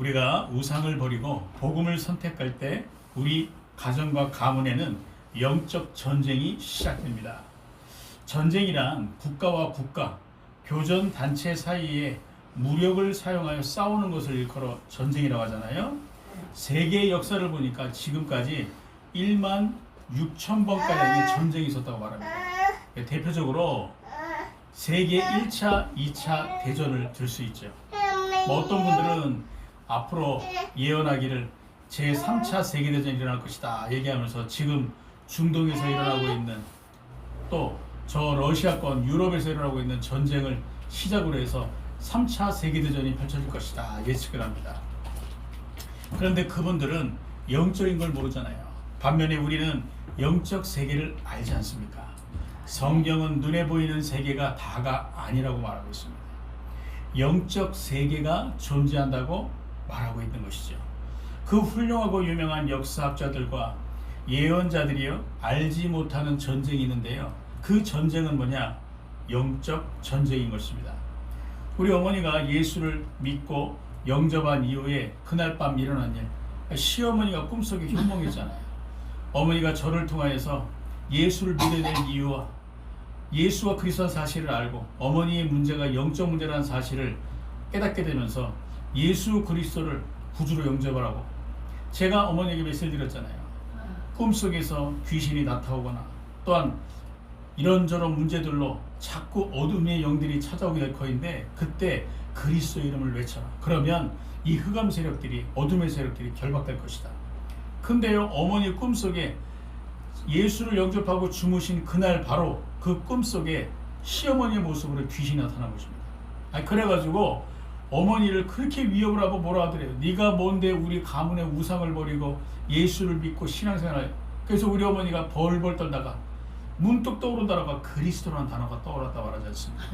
우리가 우상을 버리고 복음을 선택할 때 우리 가정과 가문에는 영적 전쟁이 시작됩니다. 전쟁이란 국가와 국가, 교전 단체 사이에 무력을 사용하여 싸우는 것을 일컬어 전쟁이라고 하잖아요. 세계의 역사를 보니까 지금까지 1만 6천 번가량의 전쟁이 있었다고 말합니다. 대표적으로 세계 1차, 2차 대전을 들 수 있죠. 어떤 분들은 앞으로 예언하기를 제3차 세계대전이 일어날 것이다 얘기하면서 지금 중동에서 일어나고 있는 또 저 러시아권 유럽에서 일어나고 있는 전쟁을 시작으로 해서 3차 세계대전이 펼쳐질 것이다 예측을 합니다. 그런데 그분들은 영적인 걸 모르잖아요. 반면에 우리는 영적 세계를 알지 않습니까? 성경은 눈에 보이는 세계가 다가 아니라고 말하고 있습니다. 영적 세계가 존재한다고 말하고 있는 것이죠. 그 훌륭하고 유명한 역사학자들과 예언자들이요 알지 못하는 전쟁이 있는데요. 그 전쟁은 뭐냐? 영적 전쟁인 것입니다. 우리 어머니가 예수를 믿고 영접한 이후에 그날 밤 일어난 일, 시어머니가 꿈속에 현몽했잖아요. 어머니가 저를 통하여서 예수를 믿어야 될 이유와 예수와 그리스도의 사실을 알고 어머니의 문제가 영적 문제라는 사실을 깨닫게 되면서 예수 그리스도를 구주로 영접하라고 제가 어머니에게 메시지를 드렸잖아요. 꿈속에서 귀신이 나타오거나 또한 이런저런 문제들로 자꾸 어둠의 영들이 찾아오게 될 터인데 그때 그리스도의 이름을 외쳐라. 그러면 이 흑암 세력들이 어둠의 세력들이 결박될 것이다. 근데요 어머니 꿈속에 예수를 영접하고 주무신 그날 바로 그 꿈속에 시어머니의 모습으로 귀신이 나타난 것입니다. 그래가지고 어머니를 그렇게 위협을 하고 뭐라 하더래요. 네가 뭔데 우리 가문의 우상을 버리고 예수를 믿고 신앙생활을. 그래서 우리 어머니가 벌벌 떨다가 문득 떠오른다라고 그리스도라는 단어가 떠올랐다 말하지 않습니까?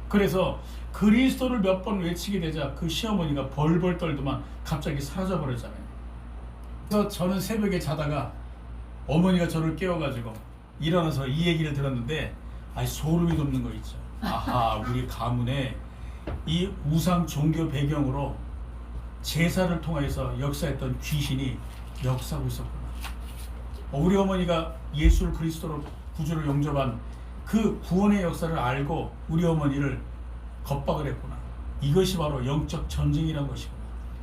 그래서 그리스도를 몇 번 외치게 되자 그 시어머니가 벌벌 떨더만 갑자기 사라져 버렸잖아요. 그래서 저는 새벽에 자다가 어머니가 저를 깨워가지고 일어나서 이 얘기를 들었는데 소름이 돋는 거 있죠. 아하, 우리 가문에 이 우상 종교 배경으로 제사를 통해서 역사했던 귀신이 역사하고 있었구나. 우리 어머니가 예수를 그리스도로 구주를 영접한 그 구원의 역사를 알고 우리 어머니를 겁박을 했구나. 이것이 바로 영적 전쟁이라는 것이구나.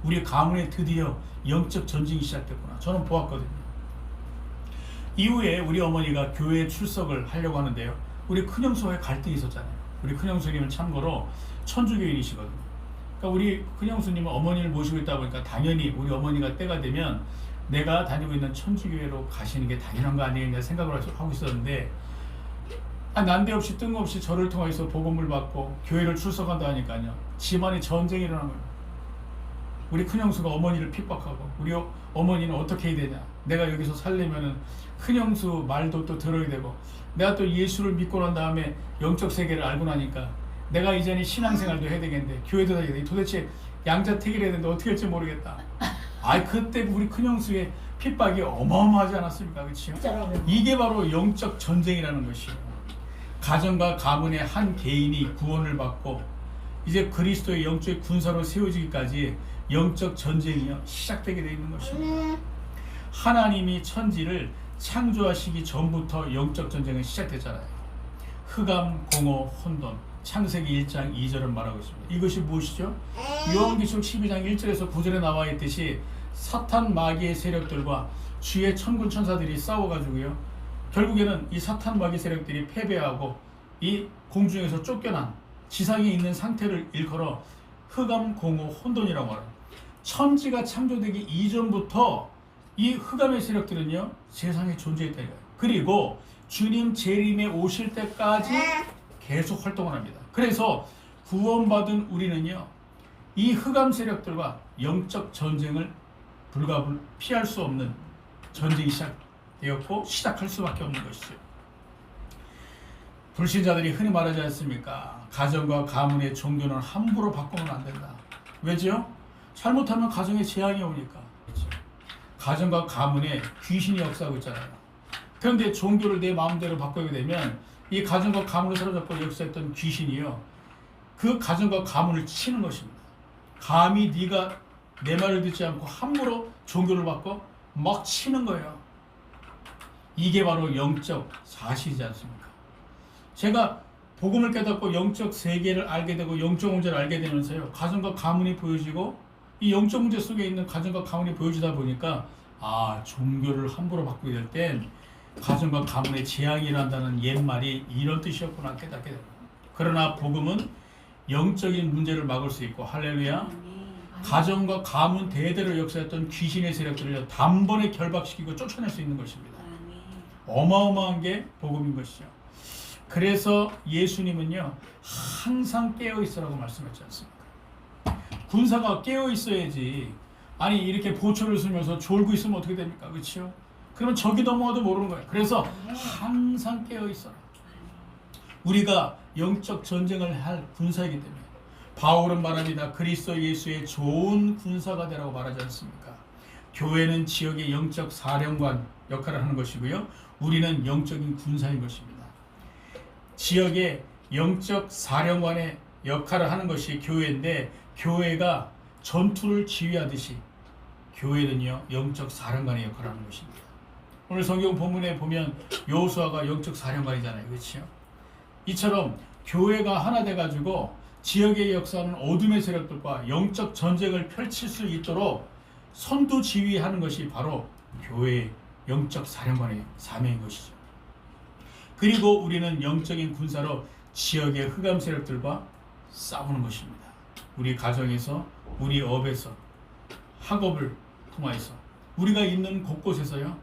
우리 가문에 드디어 영적 전쟁이 시작됐구나. 저는 보았거든요. 이후에 우리 어머니가 교회에 출석을 하려고 하는데요. 우리 큰형수와의 갈등이 있었잖아요. 우리 큰형수님은 참고로 천주교인이시거든요. 그러니까 우리 큰형수님은 어머니를 모시고 있다 보니까 당연히 우리 어머니가 때가 되면 내가 다니고 있는 천주교회로 가시는 게 당연한 거 아니겠냐 생각을 하고 있었는데 난데없이 뜬금없이 저를 통해서 복음을 받고 교회를 출석한다 하니까요. 집안에 전쟁이 일어난 거예요. 우리 큰형수가 어머니를 핍박하고 우리 어머니는 어떻게 해야 되냐. 내가 여기서 살려면은 큰형수 말도 또 들어야 되고 내가 또 예수를 믿고 난 다음에 영적 세계를 알고 나니까 내가 이제는 신앙생활도 해야 되겠는데 교회도 다녀야 돼. 도대체 양자택일해야 되는데 어떻게 할지 모르겠다. 그때 우리 큰형수의 핍박이 어마어마하지 않았습니까? 그렇죠? 이게 바로 영적 전쟁이라는 것이에요. 가정과 가문의 한 개인이 구원을 받고 이제 그리스도의 영적 군사로 세워지기까지 영적 전쟁이 시작되게 되어 있는 것입니다. 하나님이 천지를 창조하시기 전부터 영적 전쟁은 시작됐잖아요. 흑암, 공허, 혼돈. 창세기 1장 2절은 말하고 있습니다. 이것이 무엇이죠? 요한계시록 12장 1절에서 9절에 나와 있듯이 사탄 마귀의 세력들과 주의 천군 천사들이 싸워가지고요. 결국에는 이 사탄 마귀 세력들이 패배하고 이 공중에서 쫓겨난 지상에 있는 상태를 일컬어 흑암, 공허, 혼돈이라고 말합니다. 천지가 창조되기 이전부터 이 흑암의 세력들은요 세상에 존재했다 이거예요. 그리고 주님 재림에 오실 때까지 계속 활동을 합니다. 그래서 구원받은 우리는요 이 흑암 세력들과 영적 전쟁을 불가불 피할 수 없는 전쟁이 시작되었고 시작할 수밖에 없는 것이죠. 불신자들이 흔히 말하지 않습니까? 가정과 가문의 종교는 함부로 바꾸면 안 된다. 왜죠? 잘못하면 가정에 재앙이 오니까. 그렇죠? 가정과 가문에 귀신이 역사하고 있잖아요. 그런데 종교를 내 마음대로 바꾸게 되면 이 가정과 가문을 사로잡고 역사했던 귀신이요 그 가정과 가문을 치는 것입니다. 감히 네가 내 말을 듣지 않고 함부로 종교를 바꿔 막 치는 거예요. 이게 바로 영적 사실이지 않습니까? 제가 복음을 깨닫고 영적 세계를 알게 되고 영적 문제를 알게 되면서요, 가정과 가문이 보여지고 이 영적 문제 속에 있는 가정과 가문이 보여지다 보니까 종교를 함부로 바꾸게 될 땐 가정과 가문에 재앙이 일어난다는 옛말이 이런 뜻이었구나 깨닫게 됩니다. 그러나 복음은 영적인 문제를 막을 수 있고, 할렐루야, 가정과 가문 대대로 역사했던 귀신의 세력들을 단번에 결박시키고 쫓아낼 수 있는 것입니다. 어마어마한 게 복음인 것이죠. 그래서 예수님은요, 항상 깨어있으라고 말씀하지 않습니까? 군사가 깨어있어야지. 아니 이렇게 보초를 쓰면서 졸고 있으면 어떻게 됩니까? 그렇죠? 그러면 적이 넘어와도 모르는 거예요. 그래서 항상 깨어있어라. 우리가 영적 전쟁을 할 군사이기 때문에 바울은 말합니다. 그리스도 예수의 좋은 군사가 되라고 말하지 않습니까? 교회는 지역의 영적 사령관 역할을 하는 것이고요, 우리는 영적인 군사인 것입니다. 지역의 영적 사령관의 역할을 하는 것이 교회인데, 교회가 전투를 지휘하듯이 교회는요 영적 사령관의 역할을 하는 것입니다. 오늘 성경 본문에 보면 여호수아가 영적 사령관이잖아요, 그렇죠? 이처럼 교회가 하나 돼가지고 지역의 역사는 어둠의 세력들과 영적 전쟁을 펼칠 수 있도록 선두 지휘하는 것이 바로 교회의 영적 사령관의 사명인 것이죠. 그리고 우리는 영적인 군사로 지역의 흑암 세력들과 싸우는 것입니다. 우리 가정에서, 우리 업에서, 학업을 통하여서, 우리가 있는 곳곳에서요,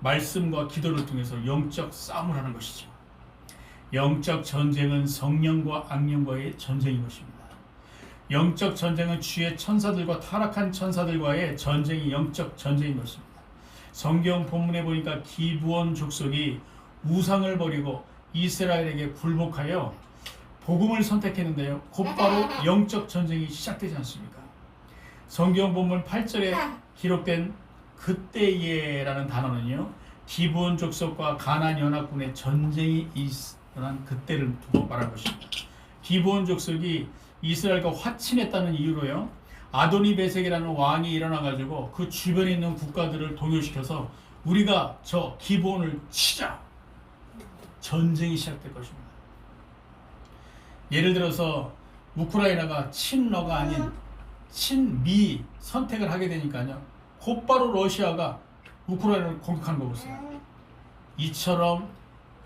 말씀과 기도를 통해서 영적 싸움을 하는 것이죠. 영적 전쟁은 성령과 악령과의 전쟁인 것입니다. 영적 전쟁은 주의 천사들과 타락한 천사들과의 전쟁이 영적 전쟁인 것입니다. 성경 본문에 보니까 기브온 족속이 우상을 버리고 이스라엘에게 굴복하여 복음을 선택했는데요, 곧바로 영적 전쟁이 시작되지 않습니까? 성경 본문 8절에 기록된 그때에라는 단어는요, 기브온 족속과 가나안 연합군의 전쟁이 일어난 그때를 두고 말한 것입니다. 기브온 족속이 이스라엘과 화친했다는 이유로요, 아도니 베색이라는 왕이 일어나가지고 그 주변에 있는 국가들을 동요시켜서 우리가 저 기브온을 치자, 전쟁이 시작될 것입니다. 예를 들어서 우크라이나가 친러가 아닌 친미 선택을 하게 되니까요, 곧바로 러시아가 우크라이나를 공격하는 거 보세요. 이처럼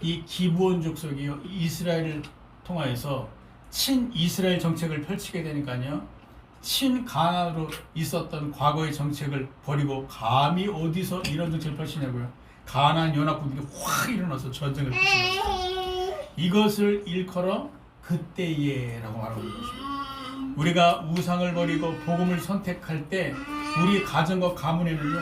이 기브온 족속이요, 이스라엘을 통하여서 친이스라엘 정책을 펼치게 되니까요, 친가나안으로 있었던 과거의 정책을 버리고 감히 어디서 이런 정책을 펼치냐고요. 가나안 연합군들이 확 일어나서 전쟁을 펼치는 이것을 일컬어 그때에라고 말하고 있는 것입니다. 우리가 우상을 버리고 복음을 선택할 때 우리 가정과 가문에는요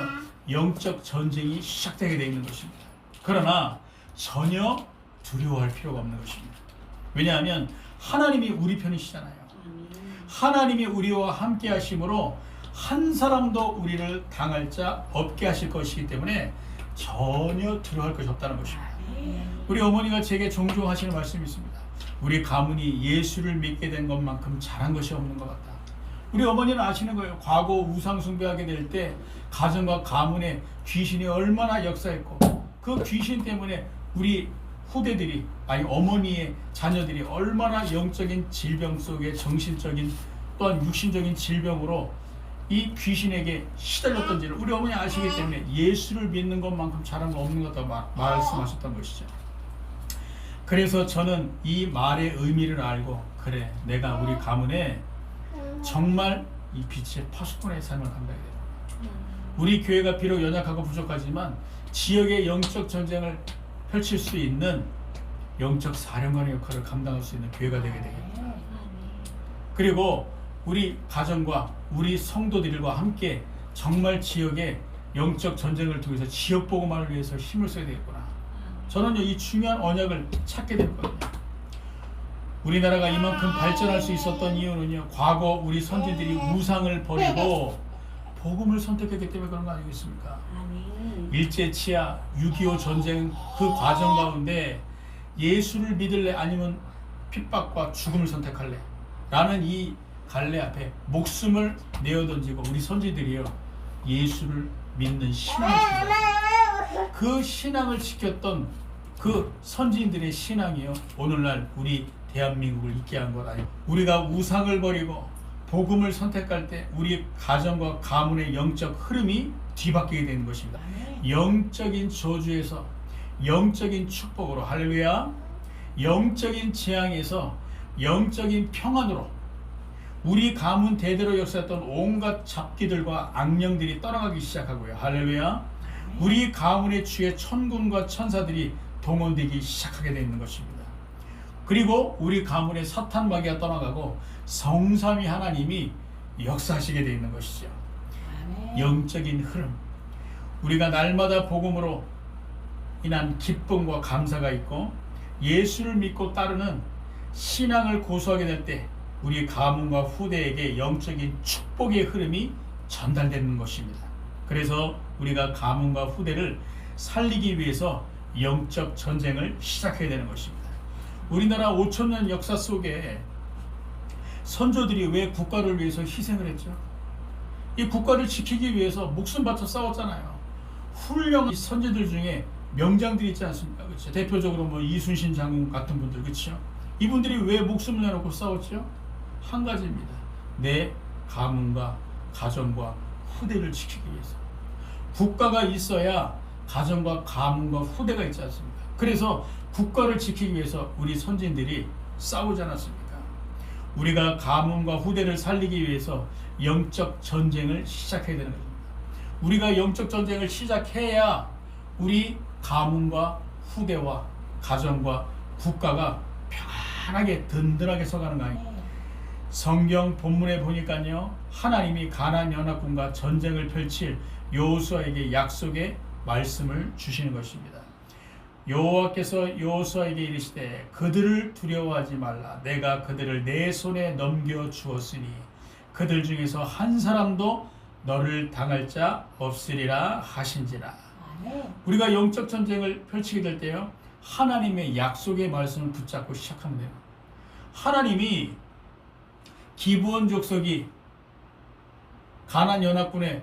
영적 전쟁이 시작되게 되어 있는 것입니다. 그러나 전혀 두려워할 필요가 없는 것입니다. 왜냐하면 하나님이 우리 편이시잖아요. 하나님이 우리와 함께 하심으로 한 사람도 우리를 당할 자 없게 하실 것이기 때문에 전혀 두려워할 것이 없다는 것입니다. 우리 어머니가 제게 종종 하시는 말씀이 있습니다. 우리 가문이 예수를 믿게 된 것만큼 잘한 것이 없는 것 같다. 우리 어머니는 아시는 거예요. 과거 우상 숭배하게 될 때 가정과 가문에 귀신이 얼마나 역사했고, 그 귀신 때문에 우리 후대들이, 아니 어머니의 자녀들이 얼마나 영적인 질병 속에 정신적인 또한 육신적인 질병으로 이 귀신에게 시달렸던지를 우리 어머니 아시기 때문에 예수를 믿는 것만큼 잘한 거 없는 것 같다고 말씀하셨던 것이죠. 그래서 저는 이 말의 의미를 알고, 그래 내가 우리 가문에 정말 이 빛의 파수꾼의 삶을 감당해야 됩니다. 우리 교회가 비록 연약하고 부족하지만 지역의 영적 전쟁을 펼칠 수 있는 영적 사령관의 역할을 감당할 수 있는 교회가 되게 되겠다. 그리고 우리 가정과 우리 성도들과 함께 정말 지역의 영적 전쟁을 통해서 지역 복음화를 위해서 힘을 써야 되겠구나. 저는요 이 중요한 언약을 찾게 됐거든요. 우리나라가 이만큼 발전할 수 있었던 이유는요, 과거 우리 선지들이 우상을 버리고 복음을 선택했기 때문에 그런 거 아니겠습니까? 일제치하, 6.25 전쟁 그 과정 가운데 예수를 믿을래 아니면 핍박과 죽음을 선택할래? 라는 이 갈래 앞에 목숨을 내어던지고 우리 선지들이요 예수를 믿는 신앙을 지켰어요. 그 신앙을 지켰던 그 선지인들의 신앙이요 오늘날 우리 대한민국을 있게 한 것 아니에요. 우리가 우상을 버리고 복음을 선택할 때 우리 가정과 가문의 영적 흐름이 뒤바뀌게 되는 것입니다. 영적인 저주에서 영적인 축복으로, 할렐루야, 영적인 재앙에서 영적인 평안으로 우리 가문 대대로 역사했던 온갖 잡기들과 악령들이 떠나가기 시작하고요, 할렐루야, 우리 가문의 주의 천군과 천사들이 동원되기 시작하게 되는 것입니다. 그리고 우리 가문의 사탄 마귀가 떠나가고 성삼위 하나님이 역사하시게 되어 있는 것이죠. 영적인 흐름, 우리가 날마다 복음으로 인한 기쁨과 감사가 있고 예수를 믿고 따르는 신앙을 고수하게 될 때 우리 가문과 후대에게 영적인 축복의 흐름이 전달되는 것입니다. 그래서 우리가 가문과 후대를 살리기 위해서 영적 전쟁을 시작해야 되는 것입니다. 우리나라 5천년 역사 속에 선조들이 왜 국가를 위해서 희생을 했죠? 이 국가를 지키기 위해서 목숨 바쳐 싸웠잖아요. 훌륭한 선지들 중에 명장들이 있지 않습니까? 그렇죠? 대표적으로 뭐 이순신 장군 같은 분들, 그렇죠? 이분들이 왜 목숨을 내놓고 싸웠죠? 한 가지입니다. 내 가문과 가정과 후대를 지키기 위해서. 국가가 있어야 가정과 가문과 후대가 있지 않습니까? 그래서 국가를 지키기 위해서 우리 선진들이 싸우지 않았습니까? 우리가 가문과 후대를 살리기 위해서 영적 전쟁을 시작해야 되는 겁니다. 우리가 영적 전쟁을 시작해야 우리 가문과 후대와 가정과 국가가 편안하게 든든하게 서가는 거 아니에요. 성경 본문에 보니까요, 하나님이 가나안 연합군과 전쟁을 펼칠 여호수아에게 약속의 말씀을 주시는 것입니다. 여호와께서 여호수아에게 이르시되 그들을 두려워하지 말라. 내가 그들을 내 손에 넘겨 주었으니 그들 중에서 한 사람도 너를 당할 자 없으리라 하신지라. 우리가 영적 전쟁을 펼치게 될 때요, 하나님의 약속의 말씀을 붙잡고 시작하면 돼요. 하나님이 기브온 족속이 가나안 연합군의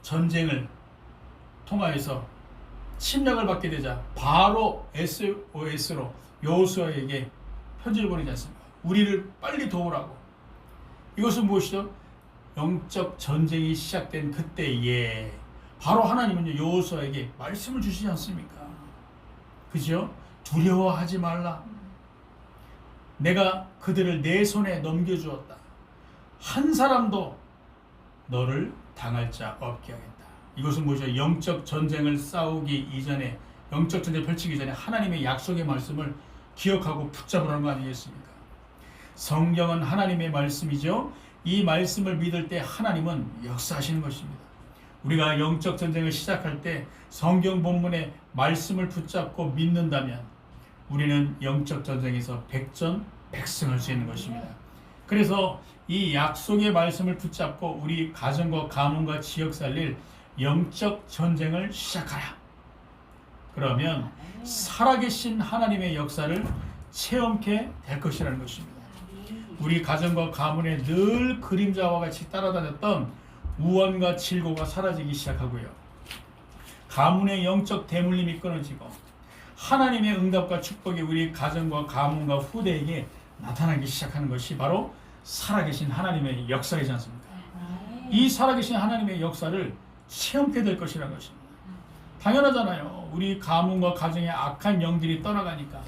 전쟁을 통하여서 침략을 받게 되자 바로 SOS로 여호수아에게 편지를 보내지 않습니까? 우리를 빨리 도우라고. 이것은 무엇이죠? 영적 전쟁이 시작된 그때에 바로 하나님은 여호수아에게 말씀을 주시지 않습니까? 그죠? 두려워하지 말라. 내가 그들을 내 손에 넘겨주었다. 한 사람도 너를 당할 자 없게 하겠다. 이것은 무엇이죠? 영적 전쟁을 싸우기 이전에, 영적 전쟁을 펼치기 전에 하나님의 약속의 말씀을 기억하고 붙잡으라는 거 아니겠습니까? 성경은 하나님의 말씀이죠. 이 말씀을 믿을 때 하나님은 역사하시는 것입니다. 우리가 영적 전쟁을 시작할 때 성경 본문의 말씀을 붙잡고 믿는다면 우리는 영적 전쟁에서 백전백승할 수 있는 것입니다. 그래서 이 약속의 말씀을 붙잡고 우리 가정과 가문과 지역 살릴 영적 전쟁을 시작하라. 그러면 살아계신 하나님의 역사를 체험케 될 것이라는 것입니다. 우리 가정과 가문에 늘 그림자와 같이 따라다녔던 우환과 질고가 사라지기 시작하고요, 가문의 영적 대물림이 끊어지고 하나님의 응답과 축복이 우리 가정과 가문과 후대에게 나타나기 시작하는 것이 바로 살아계신 하나님의 역사이지 않습니까? 이 살아계신 하나님의 역사를 체험케 될 것이라는 것입니다. 당연하잖아요. 우리 가문과 가정의 악한 영들이 떠나가니까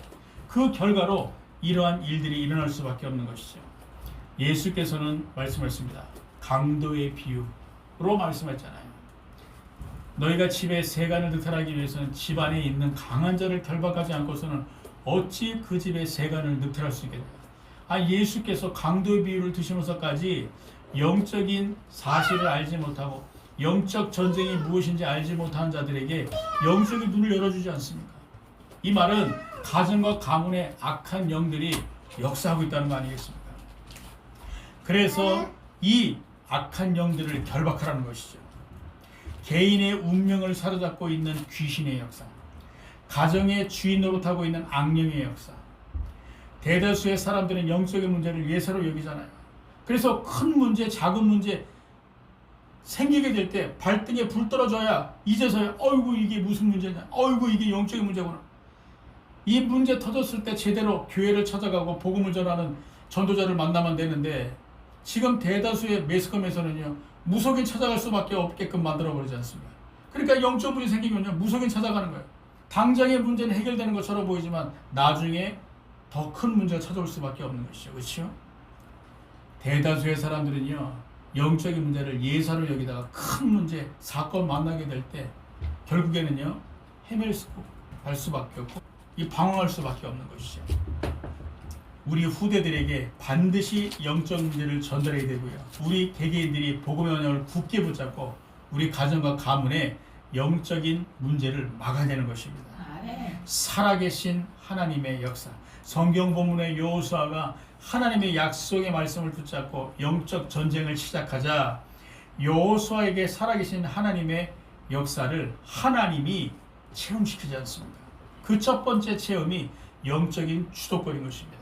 그 결과로 이러한 일들이 일어날 수밖에 없는 것이죠. 예수께서는 말씀하셨습니다. 강도의 비유로 말씀했잖아요. 너희가 집에 세간을 늑탈하기 위해서는 집 안에 있는 강한 자를 결박하지 않고서는 어찌 그 집에 세간을 늑탈할 수 있겠냐. 예수께서 강도의 비유를 드시면서까지 영적인 사실을 알지 못하고 영적 전쟁이 무엇인지 알지 못하는 자들에게 영적인 눈을 열어주지 않습니까? 이 말은 가정과 가문의 악한 영들이 역사하고 있다는 거 아니겠습니까? 그래서 이 악한 영들을 결박하라는 것이죠. 개인의 운명을 사로잡고 있는 귀신의 역사, 가정의 주인 노릇하고 있는 악령의 역사. 대다수의 사람들은 영적인 문제를 예사로 여기잖아요. 그래서 큰 문제, 작은 문제 생기게 될 때 발등에 불 떨어져야 이제서야 어이구 이게 무슨 문제냐, 어이구 이게 영적인 문제구나. 이 문제 터졌을 때 제대로 교회를 찾아가고 복음을 전하는 전도자를 만나면 되는데, 지금 대다수의 매스컴에서는요 무속인 찾아갈 수밖에 없게끔 만들어버리지 않습니까? 그러니까 영적 문제 생기면요 무속인 찾아가는 거예요. 당장의 문제는 해결되는 것처럼 보이지만 나중에 더 큰 문제가 찾아올 수밖에 없는 것이죠. 그렇죠? 대다수의 사람들은요 영적인 문제를 예사로 여기다가 큰 문제, 사건 만나게 될 때 결국에는요 헤맬 수밖에 없고 이 방황할 수밖에 없는 것이죠. 우리 후대들에게 반드시 영적 문제를 전달해야 되고요. 우리 개개인들이 복음의 언약을 굳게 붙잡고 우리 가정과 가문의 영적인 문제를 막아야 되는 것입니다. 살아계신 하나님의 역사. 성경 본문의 여호수아가 하나님의 약속의 말씀을 붙잡고 영적 전쟁을 시작하자 여호수아에게 살아계신 하나님의 역사를 하나님이 체험시키지 않습니까? 그 첫 번째 체험이 영적인 주도권인 것입니다.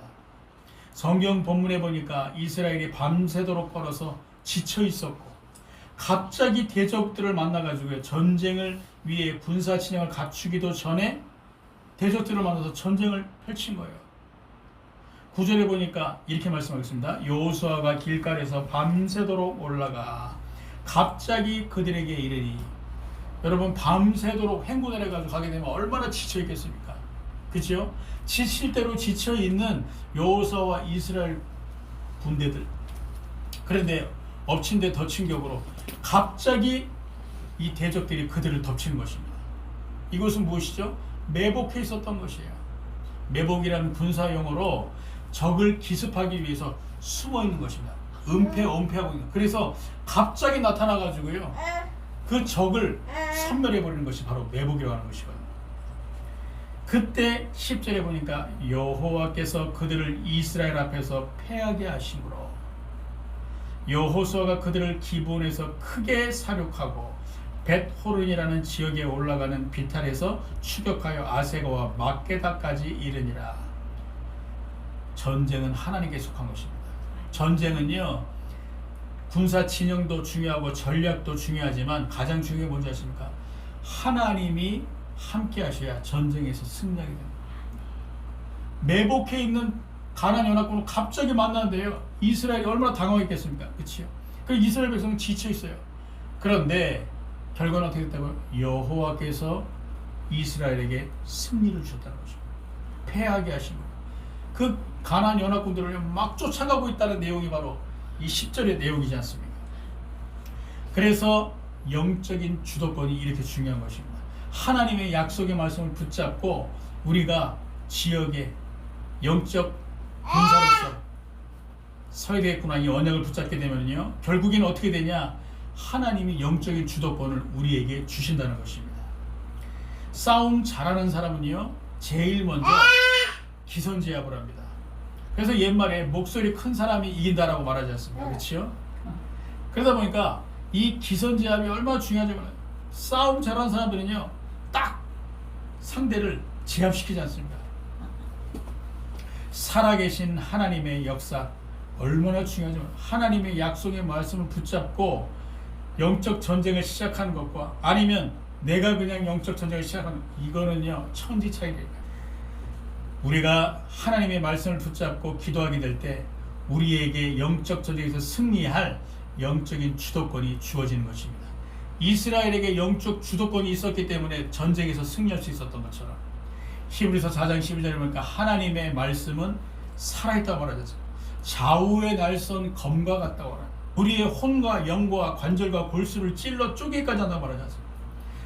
성경 본문에 보니까 이스라엘이 밤새도록 걸어서 지쳐 있었고 갑자기 대적들을 만나가지고 전쟁을 위해 군사 진영을 갖추기도 전에 대적들을 만나서 전쟁을 펼친 거예요. 9절에 보니까 이렇게 말씀하겠습니다. 여호수아가 길갈에서 밤새도록 올라가 갑자기 그들에게 이르니. 여러분 밤새도록 행군을 해가지고 가게 되면 얼마나 지쳐 있겠습니까? 그렇죠? 지칠 대로 지쳐 있는 여호수아와 이스라엘 군대들. 그런데 엎친 데 덮친 격으로 갑자기 이 대적들이 그들을 덮치는 것입니다. 이것은 무엇이죠? 매복해 있었던 것이에요. 매복이라는 군사 용어로 적을 기습하기 위해서 숨어 있는 것입니다. 은폐하고 있는. 그래서 갑자기 나타나 가지고요 그 적을 섬멸해 버리는 것이 바로 매복이라고 하는 것이거든요. 그때 10절에 보니까 여호와께서 그들을 이스라엘 앞에서 패하게 하심으로 여호수아가 그들을 기브온에서 크게 사륙하고 벳호른이라는 지역에 올라가는 비탈에서 추격하여 아세가와 막게다까지 이르니라. 전쟁은 하나님께 속한 것입니다. 전쟁은요 군사 진영도 중요하고 전략도 중요하지만 가장 중요한 게 뭔지 아십니까? 하나님이 함께 하셔야 전쟁에서 승리하게 됩니다. 매복해 있는 가나안 연합군을 갑자기 만나는데요 이스라엘이 얼마나 당황했겠습니까? 그렇죠? 그 이스라엘 백성은 지쳐 있어요. 그런데 결과는 어떻게 됐다고요? 여호와께서 이스라엘에게 승리를 주셨다는 거죠. 패하게 하신 거예요. 그 가나안 연합군들을 막 쫓아가고 있다는 내용이 바로 이 10절의 내용이지 않습니까? 그래서 영적인 주도권이 이렇게 중요한 것입니다. 하나님의 약속의 말씀을 붙잡고 우리가 지역의 영적 군사로서 서야 되겠구나 이 언약을 붙잡게 되면요 결국에는 어떻게 되냐? 하나님이 영적인 주도권을 우리에게 주신다는 것입니다. 싸움 잘하는 사람은요 제일 먼저 기선제압을 합니다. 그래서 옛말에 목소리 큰 사람이 이긴다라고 말하지 않습니까? 그렇죠? 그러다 보니까 이 기선제압이 얼마나 중요하지. 싸움 잘하는 사람들은요 딱 상대를 제압시키지 않습니까? 살아계신 하나님의 역사 얼마나 중요하지만 하나님의 약속의 말씀을 붙잡고 영적 전쟁을 시작하는 것과 아니면 내가 그냥 영적 전쟁을 시작하는 이거는요 천지 차이입니다. 우리가 하나님의 말씀을 붙잡고 기도하게 될 때 우리에게 영적 전쟁에서 승리할 영적인 주도권이 주어지는 것입니다. 이스라엘에게 영적 주도권이 있었기 때문에 전쟁에서 승리할 수 있었던 것처럼 히브리서 4장 12절에 보니까 하나님의 말씀은 살아있다고 말하죠. 좌우의 날선 검과 같다고 말합니다. 우리의 혼과 영과 관절과 골수를 찔러 쪼개까지 한다고 말하지 않습니까?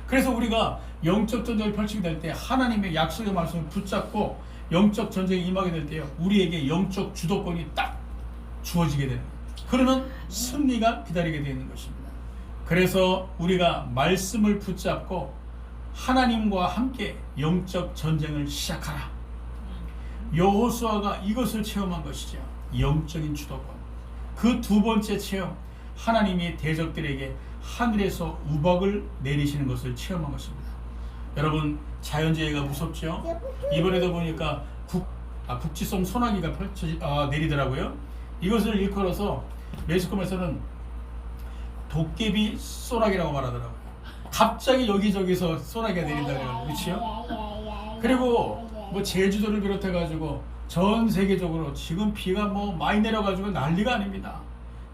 그래서 우리가 영적 전쟁을 펼치게 될 때 하나님의 약속의 말씀을 붙잡고 영적 전쟁에 임하게 될 때요 우리에게 영적 주도권이 딱 주어지게 되는 거예요. 그러면 승리가 기다리게 되는 것입니다. 그래서 우리가 말씀을 붙잡고 하나님과 함께 영적 전쟁을 시작하라. 여호수아가 이것을 체험한 것이죠. 영적인 주도권. 그 두 번째 체험, 하나님이 대적들에게 하늘에서 우박을 내리시는 것을 체험한 것입니다. 여러분 자연재해가 무섭죠? 이번에도 보니까 국지성 소나기가 내리더라고요. 이것을 일컬어서 매스컴에서는 도깨비 소나기라고 말하더라고요. 갑자기 여기저기서 소나기가 내린다 그래요. 그렇죠? 그리고 뭐 제주도를 비롯해 가지고 전 세계적으로 지금 비가 뭐 많이 내려가지고 난리가 아닙니다.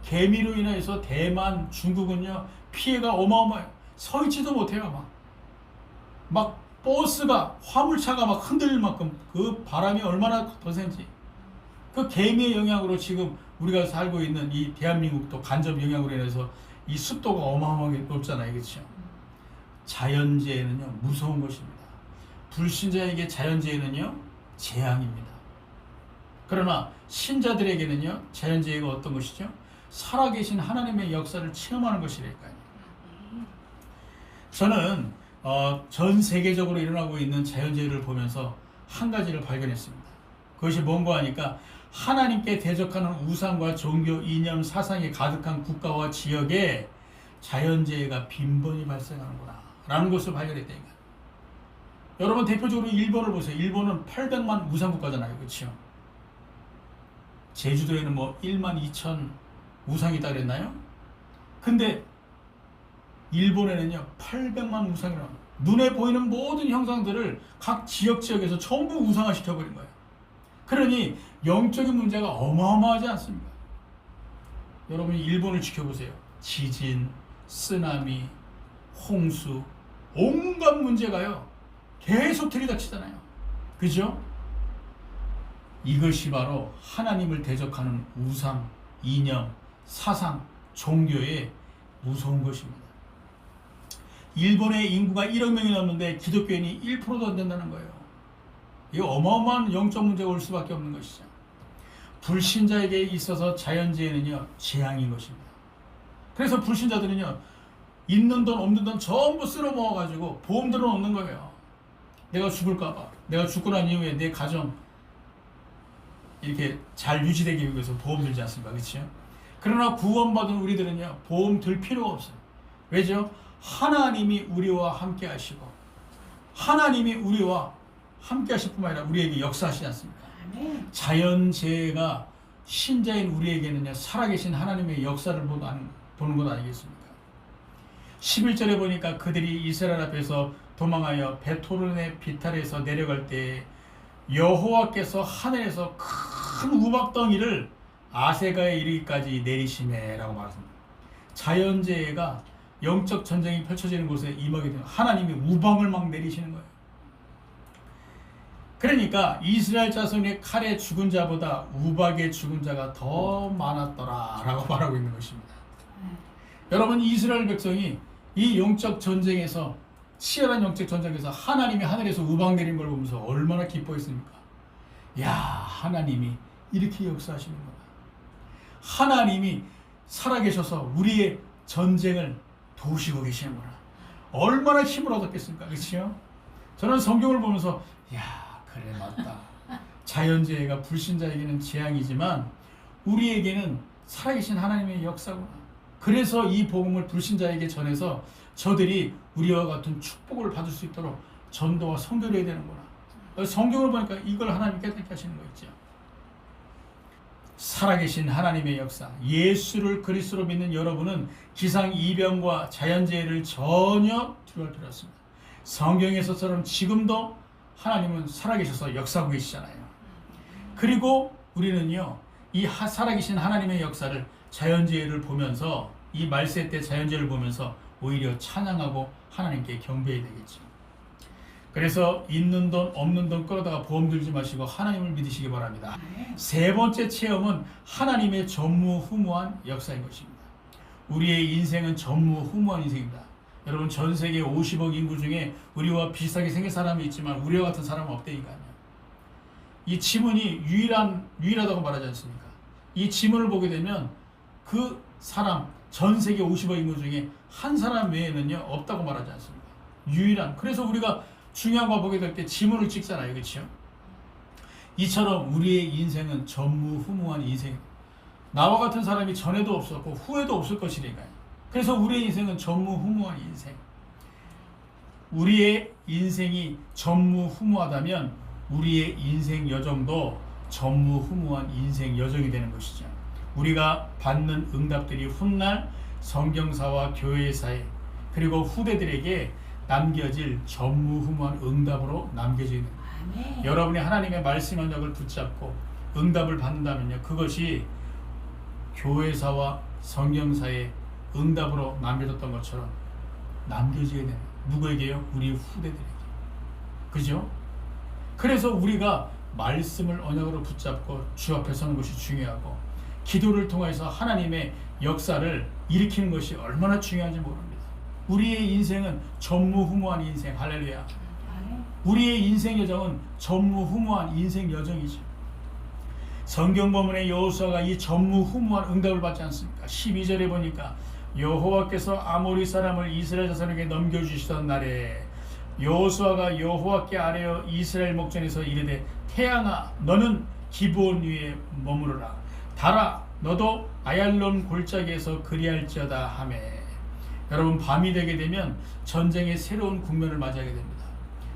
개미로 인해서 대만, 중국은요 피해가 어마어마해요. 서 있지도 못해요. 막 버스가 화물차가 막 흔들릴 만큼 그 바람이 얼마나 거센지. 그 개미의 영향으로 지금 우리가 살고 있는 이 대한민국도 간접 영향으로 인해서 이 습도가 어마어마하게 높잖아요. 그렇죠? 자연재해는요 무서운 것입니다. 불신자에게 자연재해는요 재앙입니다. 그러나 신자들에게는요 자연재해가 어떤 것이죠? 살아계신 하나님의 역사를 체험하는 것이니까요. 저는 전 세계적으로 일어나고 있는 자연재해를 보면서 한 가지를 발견했습니다. 그것이 뭔가 하니까 하나님께 대적하는 우상과 종교, 이념, 사상이 가득한 국가와 지역에 자연재해가 빈번히 발생하는구나 라는 것을 발견했다니까요. 여러분 대표적으로 일본을 보세요. 일본은 800만 우상국가잖아요. 그렇죠? 제주도에는 뭐 1만 2천 우상이 있다 그랬나요? 근데 일본에는요 800만 우상이라는 눈에 보이는 모든 형상들을 각 지역에서 전부 우상화 시켜버린 거예요. 그러니 영적인 문제가 어마어마하지 않습니까? 여러분이 일본을 지켜보세요. 지진, 쓰나미, 홍수, 온갖 문제가요 계속 들이닥치잖아요. 그죠? 이것이 바로 하나님을 대적하는 우상, 이념, 사상, 종교의 무서운 것입니다. 일본의 인구가 1억 명이 넘는데 기독교인이 1%도 안 된다는 거예요. 이거 어마어마한 영적 문제가 올 수밖에 없는 것이죠. 불신자에게 있어서 자연재해는요 재앙인 것입니다. 그래서 불신자들은요 있는 돈 없는 돈 전부 쓸어 모아가지고 보험 들어놓는 거예요. 내가 죽을까봐, 내가 죽고 난 이후에 내 가정 이렇게 잘 유지되기 위해서 보험 들지 않습니까? 그렇죠? 그러나 구원받은 우리들은요 보험 들 필요가 없어요. 왜죠? 하나님이 우리와 함께 하시고 하나님이 우리와 함께 하실 뿐만 아니라 우리에게 역사하시지 않습니까? 자연재해가 신자인 우리에게는요 살아계신 하나님의 역사를 보는 것 아니겠습니까? 11절에 보니까 그들이 이스라엘 앞에서 도망하여 베토른의 비탈에서 내려갈 때 여호와께서 하늘에서 큰 우박덩이를 아세가에 이르기까지 내리시매라고 말했습니다. 자연재해가 영적 전쟁이 펼쳐지는 곳에 임하게 되면 하나님이 우방을 막 내리시는 거예요. 그러니까 이스라엘 자손의 칼에 죽은 자보다 우박에 죽은 자가 더 많았더라 라고 말하고 있는 것입니다. 여러분 이스라엘 백성이 이 영적 전쟁에서 치열한 영적 전쟁에서 하나님이 하늘에서 우박 내린 걸 보면서 얼마나 기뻐했습니까? 야 하나님이 이렇게 역사하시는구나. 하나님이 살아계셔서 우리의 전쟁을 도우시고 계시는구나. 얼마나 힘을 얻었겠습니까? 그렇죠? 저는 성경을 보면서 야 그래 맞다. 자연재해가 불신자에게는 재앙이지만 우리에게는 살아계신 하나님의 역사구나. 그래서 이 복음을 불신자에게 전해서 저들이 우리와 같은 축복을 받을 수 있도록 전도와 선교를 해야 되는구나. 성경을 보니까 이걸 하나님이 깨닫게 하시는 거 있죠. 살아계신 하나님의 역사, 예수를 그리스도로 믿는 여러분은 기상이변과 자연재해를 전혀 두려워할 필요 없습니다. 성경에서처럼 지금도 하나님은 살아계셔서 역사하고 계시잖아요. 그리고 우리는요 이 살아계신 하나님의 역사를 자연재해를 보면서 이 말세 때 자연재해를 보면서 오히려 찬양하고 하나님께 경배해야 되겠죠. 그래서 있는 돈 없는 돈 끌어다가 보험 들지 마시고 하나님을 믿으시기 바랍니다. 세 번째 체험은 하나님의 전무후무한 역사인 것입니다. 우리의 인생은 전무후무한 인생입니다. 여러분 전 세계 50억 인구 중에 우리와 비슷하게 생긴 사람이 있지만 우리와 같은 사람은 없다니까요. 이 지문이 유일하다고 말하지 않습니까? 이 지문을 보게 되면 그 사람 전 세계 50억 인구 중에 한 사람 외에는요 없다고 말하지 않습니까? 유일한. 그래서 우리가 중요한 거 보게 될 때 지문을 찍잖아요. 그렇죠? 이처럼 우리의 인생은 전무후무한 인생입니다. 나와 같은 사람이 전에도 없었고 후에도 없을 것이니까요. 그래서 우리의 인생은 전무후무한 인생. 우리의 인생이 전무후무하다면 우리의 인생 여정도 전무후무한 인생 여정이 되는 것이죠. 우리가 받는 응답들이 훗날 성경사와 교회사에 그리고 후대들에게 남겨질 전무후무한 응답으로 남겨지는 아멘. 여러분이 하나님의 말씀 언약을 붙잡고 응답을 받는다면요, 그것이 교회사와 성경사의 응답으로 남겨졌던 것처럼 남겨지게 되는, 누구에게요? 우리 후대들에게. 그죠? 그래서 우리가 말씀을 언약으로 붙잡고 주 앞에 서는 것이 중요하고, 기도를 통해서 하나님의 역사를 일으키는 것이 얼마나 중요한지 모릅니다. 우리의 인생은 전무후무한 인생, 할렐루야. 우리의 인생 여정은 전무후무한 인생 여정이죠. 성경 본문의 여호수아가 이 전무후무한 응답을 받지 않습니까? 12절에 보니까 여호와께서 아모리 사람을 이스라엘 자손에게 넘겨주시던 날에 여호수아가 여호와께 아뢰어 이스라엘 목전에서 이르되, 태양아 너는 기브온 위에 머무르라. 달아 너도 아얄론 골짜기에서 그리할지어다 하매. 여러분, 밤이 되게 되면 전쟁의 새로운 국면을 맞이하게 됩니다.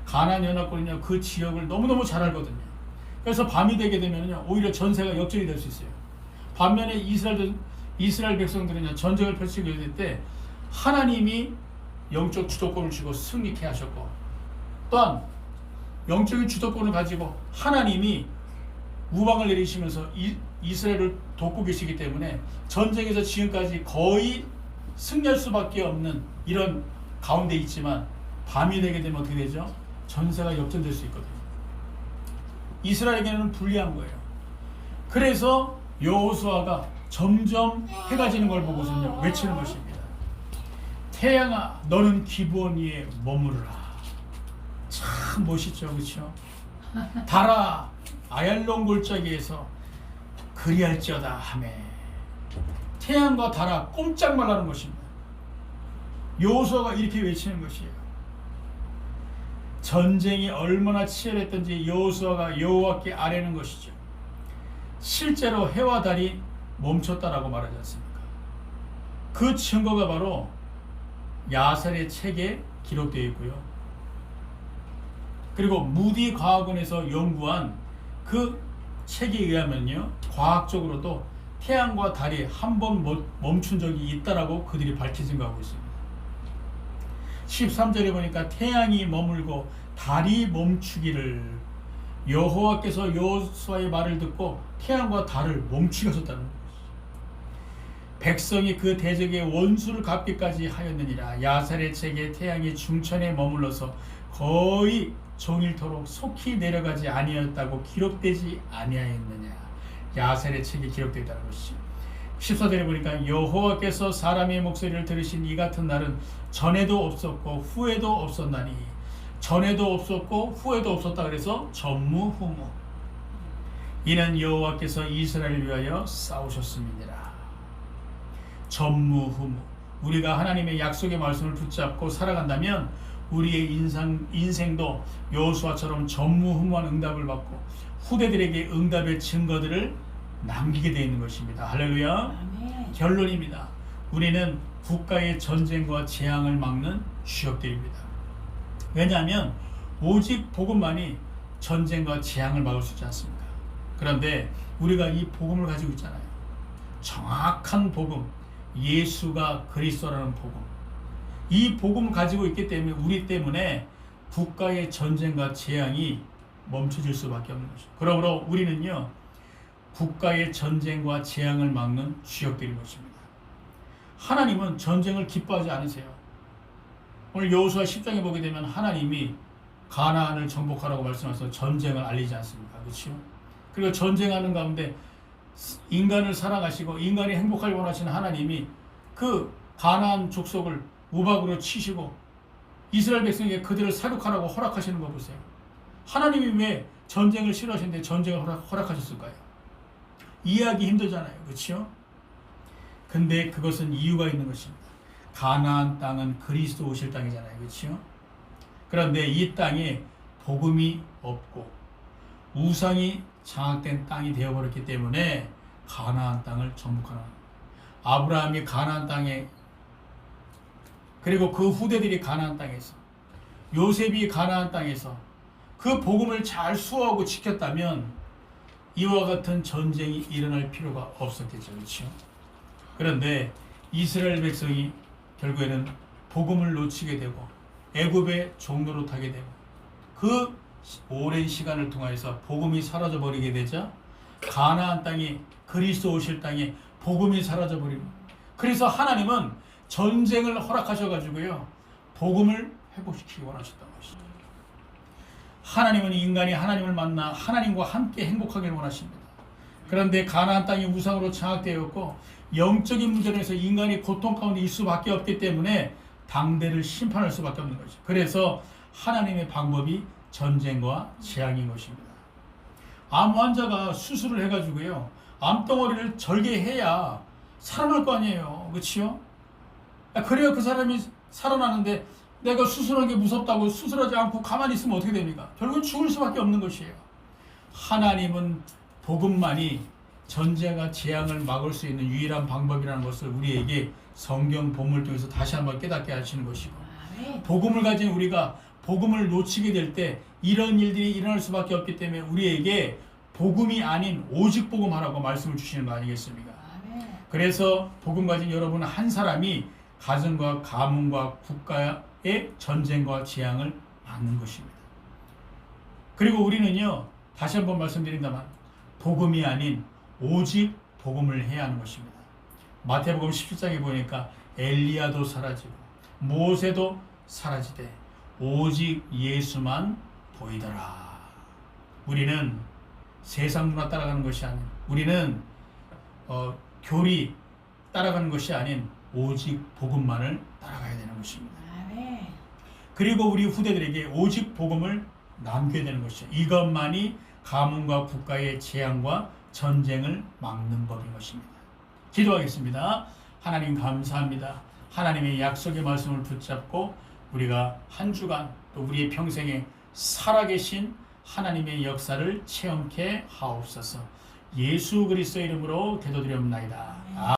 가나안 연합군은요, 그 지역을 너무너무 잘 알거든요. 그래서 밤이 되게 되면요, 오히려 전세가 역전이 될 수 있어요. 반면에 이스라엘 백성들은요, 전쟁을 펼치고 있을 때 하나님이 영적 주도권을 주고 승리케 하셨고, 또한 영적인 주도권을 가지고 하나님이 우방을 내리시면서 이스라엘을 돕고 계시기 때문에 전쟁에서 지금까지 거의 승리할 수밖에 없는 이런 가운데 있지만, 밤이 되게 되면 어떻게 되죠? 전세가 역전될 수 있거든요. 이스라엘에게는 불리한 거예요. 그래서 여호수아가 점점 해가 지는 걸 보고서는요, 외치는 것입니다. 태양아 너는 기브온 위에 머무르라. 참 멋있죠, 그렇죠? 달아 아얄론 골짜기에서 그리할지어다 하매. 태양과 달아 꼼짝 말라는 것입니다. 여호수아가 이렇게 외치는 것이에요. 전쟁이 얼마나 치열했던지 여호수아가 여호와께 아뢰는 것이죠. 실제로 해와 달이 멈췄다라고 말하지 않습니까? 그 증거가 바로 야살의 책에 기록되어 있고요. 그리고 무디 과학원에서 연구한 그 책에 의하면요, 과학적으로도 태양과 달이 한 번 멈춘 적이 있다라고 그들이 밝히 증거하고 있습니다. 13절에 보니까 태양이 머물고 달이 멈추기를, 여호와께서 여호수아의 말을 듣고 태양과 달을 멈추게 하셨다는 것이죠. 백성이 그 대적의 원수를 갚기까지 하였느니라. 야살의 책에 태양이 중천에 머물러서 거의 종일토록 속히 내려가지 아니하였다고 기록되지 아니하였느냐. 야살의 책에 기록되어 있다는 것이죠. 14절에 보니까 여호와께서 사람의 목소리를 들으신 이 같은 날은 전에도 없었고 후에도 없었나니. 전에도 없었고 후에도 없었다 그래서 전무후무. 이는 여호와께서 이스라엘을 위하여 싸우셨음이니라. 전무후무. 우리가 하나님의 약속의 말씀을 붙잡고 살아간다면 우리의 인생도 여호수아처럼 전무후무한 응답을 받고 후대들에게 응답의 증거들을 남기게 되어 있는 것입니다. 할렐루야. 아멘. 결론입니다. 우리는 국가의 전쟁과 재앙을 막는 주역들입니다. 왜냐하면 오직 복음만이 전쟁과 재앙을 막을 수 있지 않습니까? 그런데 우리가 이 복음을 가지고 있잖아요. 정확한 복음, 예수가 그리스도라는 복음. 이 복음을 가지고 있기 때문에 우리 때문에 국가의 전쟁과 재앙이 멈춰질 수밖에 없는 것이죠. 그러므로 우리는요, 국가의 전쟁과 재앙을 막는 주역들인 것입니다. 하나님은 전쟁을 기뻐하지 않으세요. 오늘 여호수아 10장에 보게 되면 하나님이 가나안을 정복하라고 말씀하셔서 전쟁을 알리지 않습니까? 그렇죠? 그리고 전쟁하는 가운데 인간을 사랑하시고 인간이 행복하길 원하시는 하나님이 그 가나안 족속을 우박으로 치시고 이스라엘 백성에게 그들을 사륙하라고 허락하시는 거 보세요. 하나님이 왜 전쟁을 싫어하시는데 전쟁을 허락하셨을까요? 이해하기 힘들잖아요. 그렇죠? 근데 그것은 이유가 있는 것입니다. 가나안 땅은 그리스도 오실 땅이잖아요. 그렇죠? 그런데 이 땅에 복음이 없고 우상이 장악된 땅이 되어버렸기 때문에 가나안 땅을 정복하는, 아브라함이 가나안 땅에, 그리고 그 후대들이 가나안 땅에서, 요셉이 가나안 땅에서 그 복음을 잘 수호하고 지켰다면 이와 같은 전쟁이 일어날 필요가 없었겠죠. 그렇죠? 그런데 이스라엘 백성이 결국에는 복음을 놓치게 되고 애굽의 종로로 타게 되고 그 오랜 시간을 통해서 복음이 사라져 버리게 되자 가나안 땅에 그리스도 오실 땅에 복음이 사라져 버리고 그래서 하나님은 전쟁을 허락하셔가지고요 복음을 회복시키기 원하셨던 것이죠. 하나님은 인간이 하나님을 만나 하나님과 함께 행복하길 원하십니다. 그런데 가나안 땅이 우상으로 장악되었고 영적인 문제에서 인간이 고통 가운데 있을 수밖에 없기 때문에 당대를 심판할 수밖에 없는 것이죠. 그래서 하나님의 방법이 전쟁과 재앙인 것입니다. 암 환자가 수술을 해가지고요 암덩어리를 절개해야 살아날 거 아니에요. 그렇지요? 그래야 그 사람이 살아나는데 내가 수술한 게 무섭다고 수술하지 않고 가만히 있으면 어떻게 됩니까? 결국은 죽을 수밖에 없는 것이에요. 하나님은 복음만이 전쟁과 재앙을 막을 수 있는 유일한 방법이라는 것을 우리에게 성경 본문을 통해서 다시 한번 깨닫게 하시는 것이고 복음을 가진 우리가 복음을 놓치게 될 때 이런 일들이 일어날 수밖에 없기 때문에 우리에게 복음이 아닌 오직 복음하라고 말씀을 주시는 거 아니겠습니까? 그래서 복음 가진 여러분 한 사람이 가정과 가문과 국가의 전쟁과 재앙을 막는 것입니다. 그리고 우리는요 다시 한번 말씀드린다만 복음이 아닌 오직 복음을 해야 하는 것입니다. 마태복음 17장에 보니까 엘리야도 사라지고 모세도 사라지되 오직 예수만 보이더라. 우리는 세상 문화 따라가는 것이 아닌 우리는 교리 따라가는 것이 아닌 오직 복음만을 따라가야 되는 것입니다. 그리고 우리 후대들에게 오직 복음을 남겨야 되는 것이죠. 이것만이 가문과 국가의 재앙과 전쟁을 막는 법인 것입니다. 기도하겠습니다. 하나님 감사합니다. 하나님의 약속의 말씀을 붙잡고 우리가 한 주간 또 우리의 평생에 살아계신 하나님의 역사를 체험케 하옵소서. 예수 그리스도의 이름으로 기도드리옵나이다.